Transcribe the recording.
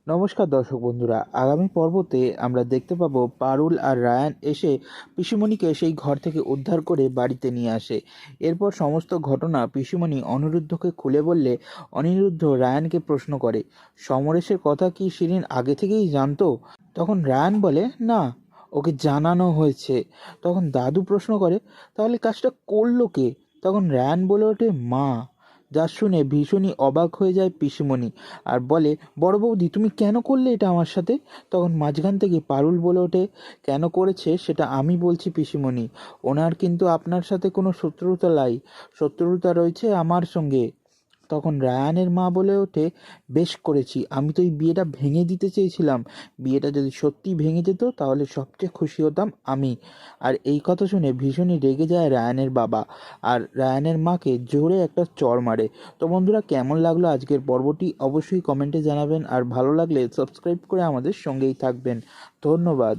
নমস্কার দর্শক বন্ধুরা, আগামী পর্বতে আমরা দেখতে পাবো পারুল আর রায়ান এসে পিসিমণিকে সেই ঘর থেকে উদ্ধার করে বাড়িতে নিয়ে আসে। এরপর সমস্ত ঘটনা পিসিমণি অনিরুদ্ধকে খুলে বললে অনিরুদ্ধ রায়ানকে প্রশ্ন করে, সমরেশের কথা কি শিরিন আগে থেকেই জানতো? তখন রায়ান বলে, না, ওকে জানানো হয়েছে। তখন দাদু প্রশ্ন করে, তাহলে কাজটা করলো কে? তখন রায়ান বলে ওঠে, মা। যা শুনে ভীষণই অবাক হয়ে যায় পিসিমণি আর বলে, বড় বৌদি তুমি কেন করলে এটা আমার সাথে? তখন মাঝখান থেকে পারুল বলে ওঠে, কেন করেছে সেটা আমি বলছি পিসিমণি। ওনার কিন্তু আপনার সাথে কোনো শত্রুতা রয়েছে আমার সঙ্গে। তখন রায়ানের মা বলে ওঠে, বেশ করেছি, আমি তো এই বিয়েটা ভেঙে দিতে চেয়েছিলাম। বিয়েটা যদি সত্যি ভেঙে যেত তাহলে সবচেয়ে খুশি হতাম আমি। আর এই কথা শুনে ভীষণই রেগে যায় রায়ানের বাবা আর রায়ানের মাকে জোরে একটা চড় মারে। তো বন্ধুরা, কেমন লাগলো আজকের পর্বটি অবশ্যই কমেন্টে জানাবেন, আর ভালো লাগলে সাবস্ক্রাইব করে আমাদের সঙ্গেই থাকবেন। ধন্যবাদ।